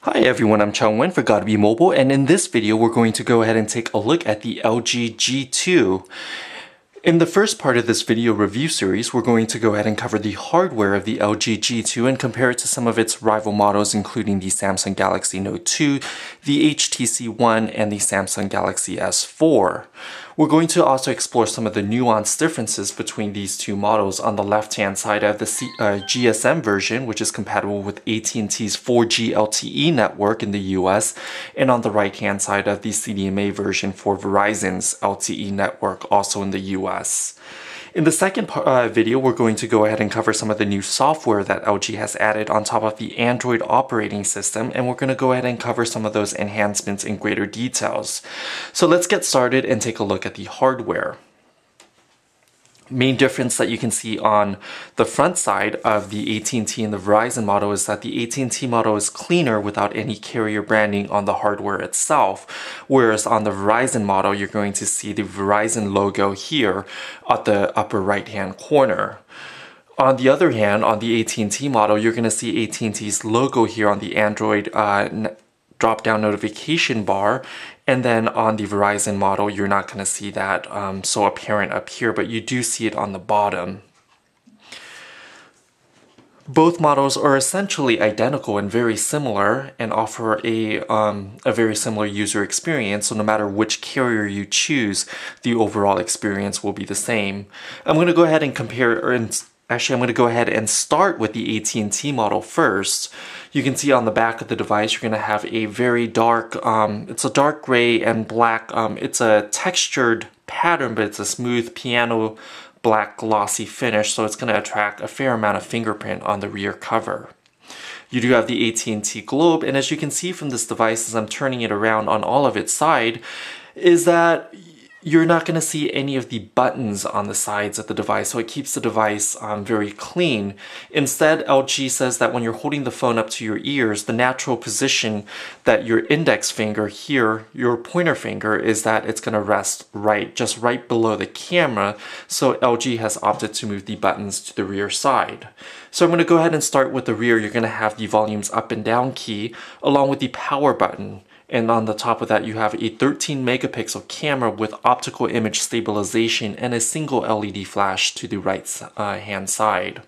Hi everyone, I'm Chang Wen for Gotta Be Mobile, and in this video we're going to go ahead and take a look at the LG G2. In the first part of this video review series, we're going to go ahead and cover the hardware of the LG G2 and compare it to some of its rival models, including the Samsung Galaxy Note 2, the HTC One, and the Samsung Galaxy S4. We're going to also explore some of the nuanced differences between these two models. On the left-hand side, I have the GSM version, which is compatible with AT&T's 4G LTE network in the US, and on the right-hand side, I have the CDMA version for Verizon's LTE network, also in the US. In the second video, we're going to go ahead and cover some of the new software that LG has added on top of the Android operating system, and we're going to go ahead and cover some of those enhancements in greater details. So let's get started and take a look at the hardware. Main difference that you can see on the front side of the AT&T and the Verizon model is that the AT&T model is cleaner without any carrier branding on the hardware itself, whereas on the Verizon model you're going to see the Verizon logo here at the upper right hand corner. On the other hand, on the AT&T model, you're going to see AT&T's logo here on the Android drop-down notification bar, and then on the Verizon model you're not going to see that so apparent up here, but you do see it on the bottom. Both models are essentially identical and very similar and offer a very similar user experience, so no matter which carrier you choose, the overall experience will be the same. I'm going to go ahead and compare, actually I'm going to go ahead and start with the AT&T model first. You can see on the back of the device you're going to have a very dark, it's a dark gray and black, it's a textured pattern, but it's a smooth piano black glossy finish, so it's going to attract a fair amount of fingerprint on the rear cover. You do have the AT&T globe, and as you can see from this device as I'm turning it around on all of its side, is that you're not going to see any of the buttons on the sides of the device, so it keeps the device very clean. Instead, LG says that when you're holding the phone up to your ears, the natural position that your index finger here, your pointer finger, is that it's going to rest just right below the camera, so LG has opted to move the buttons to the rear side. So I'm going to go ahead and start with the rear. You're going to have the volumes up and down key along with the power button. And on the top of that, you have a 13 megapixel camera with optical image stabilization and a single LED flash to the right hand side.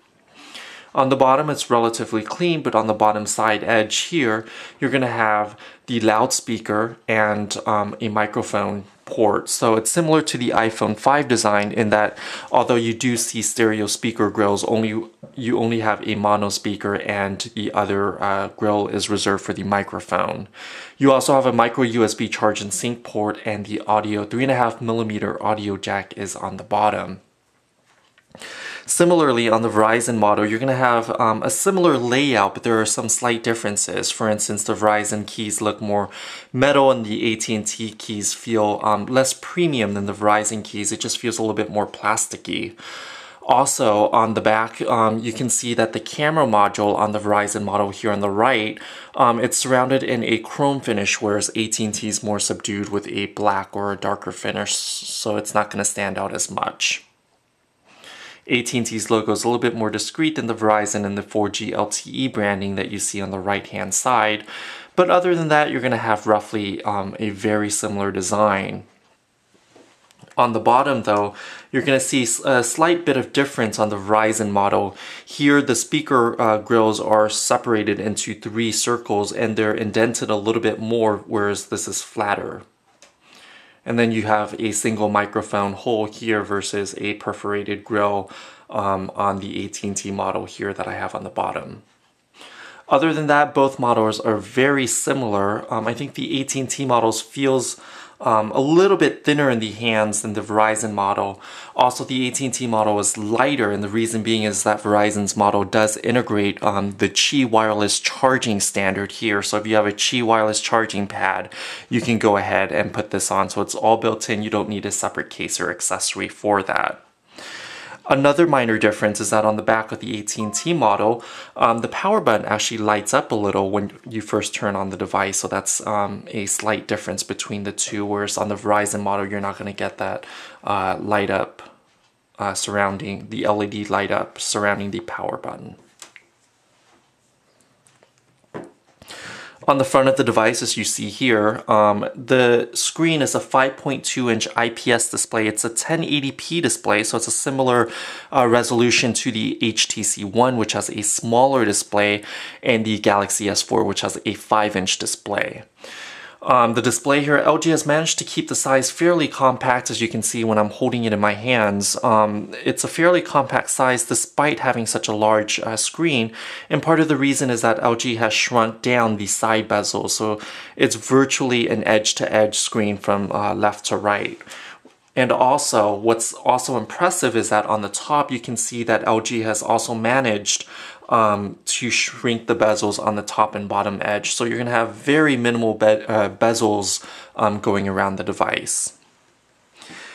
On the bottom, it's relatively clean, but on the bottom side edge here, you're going to have the loudspeaker and a microphone port. So it's similar to the iPhone 5 design in that although you do see stereo speaker grills, you only have a mono speaker and the other grill is reserved for the microphone. You also have a micro USB charge and sync port, and the audio 3.5mm audio jack is on the bottom. Similarly, on the Verizon model, you're going to have a similar layout, but there are some slight differences. For instance, the Verizon keys look more metal and the AT&T keys feel less premium than the Verizon keys. It just feels a little bit more plasticky. Also, on the back, you can see that the camera module on the Verizon model here on the right, it's surrounded in a chrome finish, whereas AT&T is more subdued with a black or a darker finish, so it's not going to stand out as much. AT&T's logo is a little bit more discreet than the Verizon and the 4G LTE branding that you see on the right-hand side, but other than that, you're going to have roughly a very similar design. On the bottom though, you're going to see a slight bit of difference on the Verizon model. Here the speaker grills are separated into 3 circles and they're indented a little bit more, whereas this is flatter. And then you have a single microphone hole here versus a perforated grill on the AT&T model here that I have on the bottom. Other than that, both models are very similar. I think the AT&T models feels a little bit thinner in the hands than the Verizon model. Also, the AT&T model is lighter, and the reason being is that Verizon's model does integrate the Qi wireless charging standard here. So if you have a Qi wireless charging pad, you can go ahead and put this on. So it's all built in. You don't need a separate case or accessory for that. Another minor difference is that on the back of the AT&T model, the power button actually lights up a little when you first turn on the device, so that's a slight difference between the two, whereas on the Verizon model you're not going to get that light up surrounding the LED light up surrounding the power button. On the front of the device, as you see here, the screen is a 5.2-inch IPS display. It's a 1080p display, so it's a similar resolution to the HTC One, which has a smaller display, and the Galaxy S4, which has a 5-inch display. The display here, LG has managed to keep the size fairly compact, as you can see when I'm holding it in my hands. It's a fairly compact size despite having such a large screen, and part of the reason is that LG has shrunk down the side bezel, so it's virtually an edge-to-edge screen from left to right. And also, what's also impressive is that on the top you can see that LG has also managed to shrink the bezels on the top and bottom edge. So you're going to have very minimal bezels going around the device.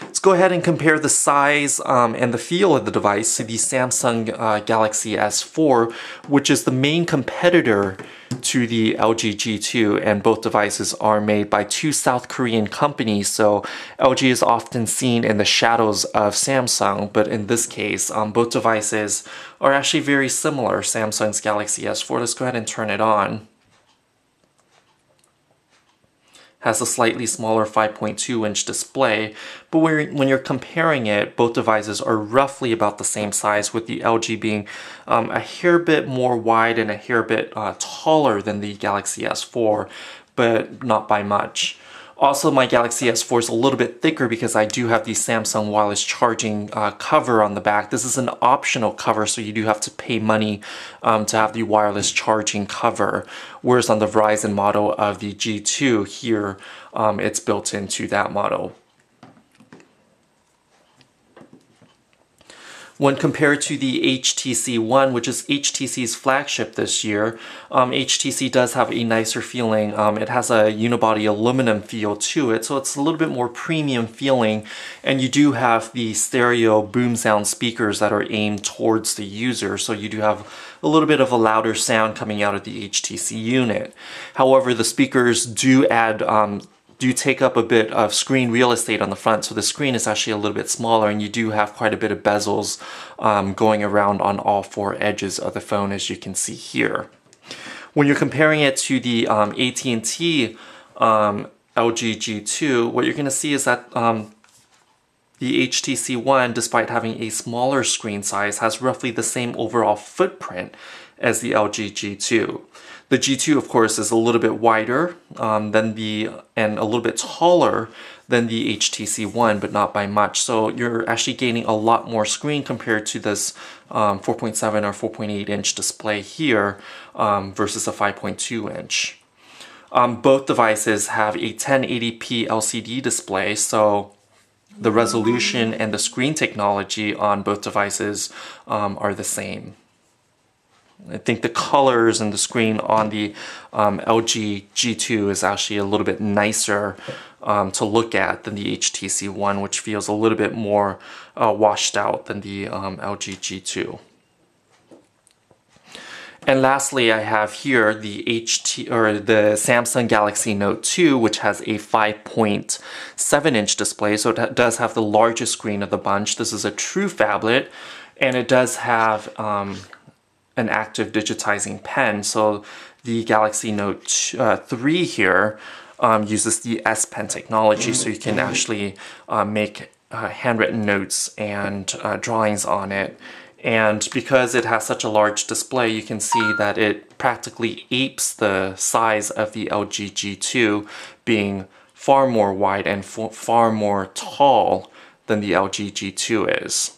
Let's go ahead and compare the size and the feel of the device to the Samsung Galaxy S4, which is the main competitor to the LG G2, and both devices are made by two South Korean companies, so LG is often seen in the shadows of Samsung, but in this case, both devices are actually very similar. Samsung's Galaxy S4, let's go ahead and turn it on. Has a slightly smaller 5.2-inch display, but when you're comparing it, both devices are roughly about the same size, with the LG being a hair bit more wide and a hair bit taller than the Galaxy S4, but not by much. Also, my Galaxy S4 is a little bit thicker because I do have the Samsung wireless charging cover on the back. This is an optional cover, so you do have to pay money to have the wireless charging cover. Whereas on the Verizon model of the G2 here, it's built into that model. When compared to the HTC One, which is HTC's flagship this year, HTC does have a nicer feeling. It has a unibody aluminum feel to it, so it's a little bit more premium feeling, and you do have the stereo boom sound speakers that are aimed towards the user, so you do have a little bit of a louder sound coming out of the HTC unit. However, the speakers do take up a bit of screen real estate on the front, so the screen is actually a little bit smaller, and you do have quite a bit of bezels going around on all four edges of the phone, as you can see here. When you're comparing it to the AT&T LG G2, what you're going to see is that the HTC One, despite having a smaller screen size, has roughly the same overall footprint as the LG G2. The G2, of course, is a little bit wider and a little bit taller than the HTC One, but not by much. So you're actually gaining a lot more screen compared to this 4.7 or 4.8 inch display here versus a 5.2 inch. Both devices have a 1080p LCD display, so the resolution and the screen technology on both devices are the same. I think the colors and the screen on the LG G2 is actually a little bit nicer to look at than the HTC One, which feels a little bit more washed out than the LG G2. And lastly, I have here the Samsung Galaxy Note 2, which has a 5.7-inch display, so it does have the largest screen of the bunch. This is a true phablet, and it does have an active digitizing pen. So the Galaxy Note 3 here uses the S Pen technology, so you can actually make handwritten notes and drawings on it. And because it has such a large display, you can see that it practically apes the size of the LG G2, being far more wide and far more tall than the LG G2 is.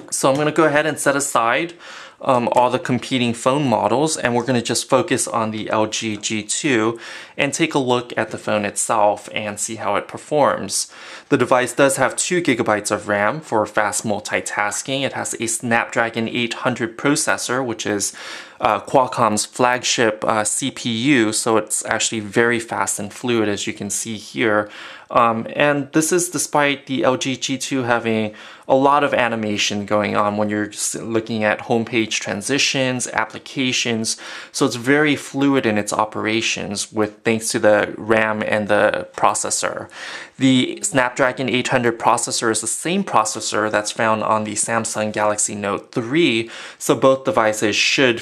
So I'm going to go ahead and set aside all the competing phone models, and we're going to just focus on the LG G2 and take a look at the phone itself and see how it performs. The device does have 2 GB of RAM for fast multitasking. It has a Snapdragon 800 processor, which is Qualcomm's flagship CPU, so it's actually very fast and fluid, as you can see here. And this is despite the LG G2 having a lot of animation going on when you're looking at homepage transitions, applications, so it's very fluid in its operations thanks to the RAM and the processor. The Snapdragon 800 processor is the same processor that's found on the Samsung Galaxy Note 3, so both devices should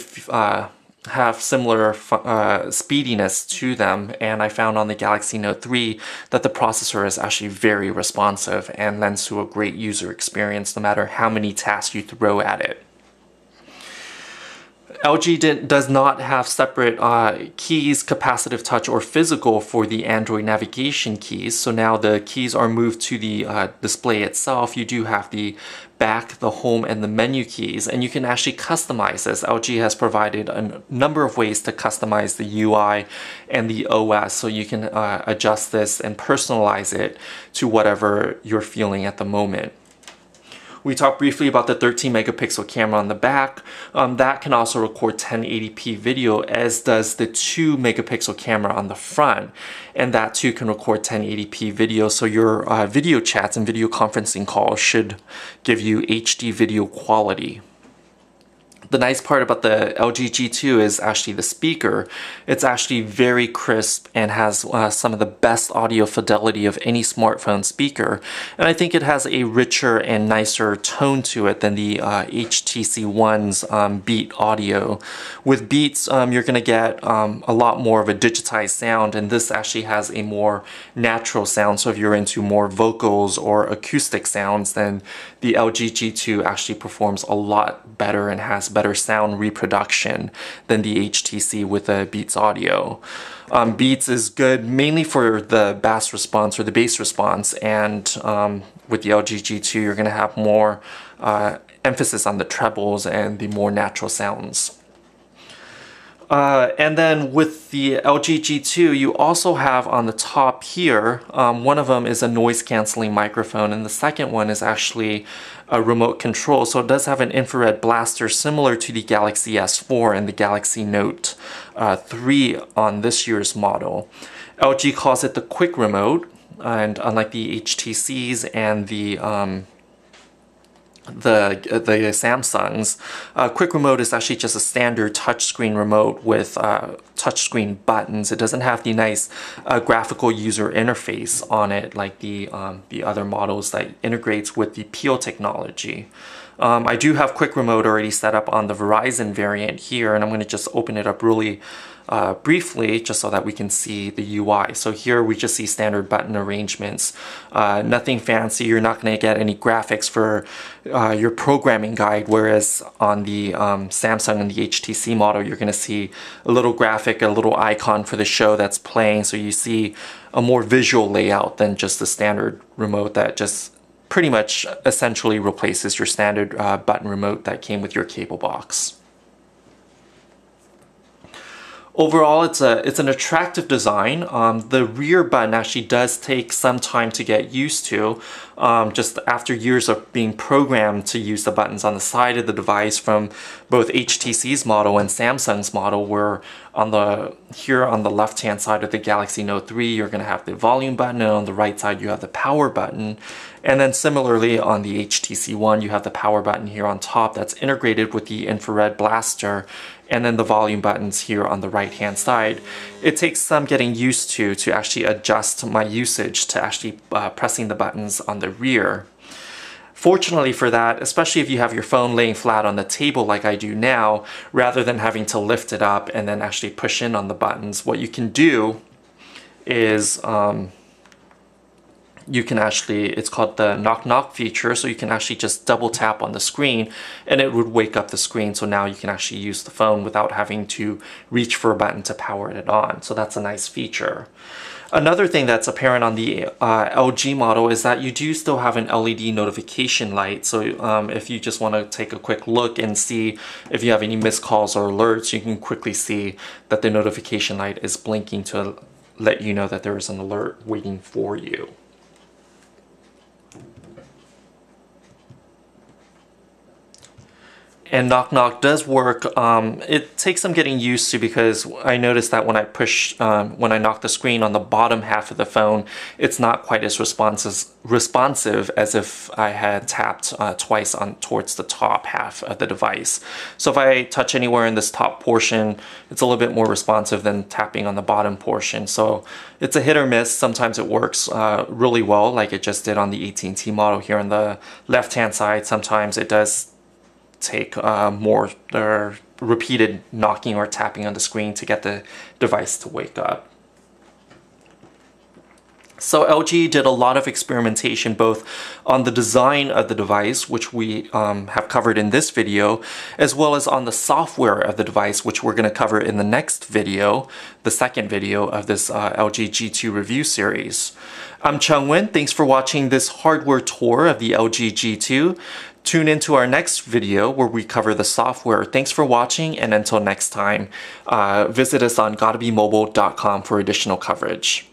have similar speediness to them, and I found on the Galaxy Note 3 that the processor is actually very responsive and lends to a great user experience no matter how many tasks you throw at it. LG does not have separate keys, capacitive touch, or physical for the Android navigation keys. So now the keys are moved to the display itself. You do have the back, the home, and the menu keys, and you can actually customize this. LG has provided a number of ways to customize the UI and the OS, so you can adjust this and personalize it to whatever you're feeling at the moment. We talked briefly about the 13 megapixel camera on the back. That can also record 1080p video, as does the 2 megapixel camera on the front. And that too can record 1080p video, so your video chats and video conferencing calls should give you HD video quality. The nice part about the LG G2 is actually the speaker. It's actually very crisp and has some of the best audio fidelity of any smartphone speaker. And I think it has a richer and nicer tone to it than the HTC One's Beat audio. With Beats, you're going to get a lot more of a digitized sound, and this actually has a more natural sound. So if you're into more vocals or acoustic sounds, then the LG G2 actually performs a lot better and has better sound reproduction than the HTC with the Beats audio. Beats is good mainly for the bass response or the bass response, and with the LG G2 you're going to have more emphasis on the trebles and the more natural sounds. And then with the LG G2, you also have on the top here, one of them is a noise cancelling microphone, and the second one is actually a remote control. So it does have an infrared blaster similar to the Galaxy S4 and the Galaxy Note 3 on this year's model. LG calls it the quick remote, and unlike the HTCs and the Samsungs, quick remote is actually just a standard touchscreen remote with touchscreen buttons. It doesn't have the nice graphical user interface on it like the other models that integrates with the Peel technology. I do have quick remote already set up on the Verizon variant here, and I'm going to just open it up really briefly just so that we can see the UI. So here we just see standard button arrangements, nothing fancy. You're not going to get any graphics for your programming guide, whereas on the Samsung and the HTC model you're going to see a little graphic, a little icon for the show that's playing, so you see a more visual layout than just the standard remote that just pretty much essentially replaces your standard button remote that came with your cable box. Overall, it's an attractive design. The rear button actually does take some time to get used to, just after years of being programmed to use the buttons on the side of the device from both HTC's model and Samsung's model, where here on the left-hand side of the Galaxy Note 3, you're going to have the volume button, and on the right side you have the power button. And then similarly on the HTC One, you have the power button here on top that's integrated with the infrared blaster, and then the volume buttons here on the right hand side. It takes some getting used to actually adjust my usage to actually pressing the buttons on the rear. Fortunately for that, especially if you have your phone laying flat on the table like I do now, rather than having to lift it up and then actually push in on the buttons, what you can do is you can actually, it's called the knock knock feature, so you can actually just double tap on the screen and it would wake up the screen, so now you can actually use the phone without having to reach for a button to power it on. So that's a nice feature. Another thing that's apparent on the LG model is that you do still have an LED notification light. So if you just want to take a quick look and see if you have any missed calls or alerts, you can quickly see that the notification light is blinking to let you know that there is an alert waiting for you. And knock knock does work. It takes some getting used to, because I noticed that when I knock the screen on the bottom half of the phone, it's not quite as responsive as if I had tapped twice towards the top half of the device. So if I touch anywhere in this top portion, it's a little bit more responsive than tapping on the bottom portion. So it's a hit or miss. Sometimes it works really well, like it just did on the AT&T model here on the left-hand side. Sometimes it does take more repeated knocking or tapping on the screen to get the device to wake up. So LG did a lot of experimentation both on the design of the device, which we have covered in this video, as well as on the software of the device, which we're going to cover in the next video, the second video of this LG G2 review series. I'm Chung Wen. Thanks for watching this hardware tour of the LG G2. Tune into our next video where we cover the software. Thanks for watching, and until next time, visit us on gottabemobile.com for additional coverage.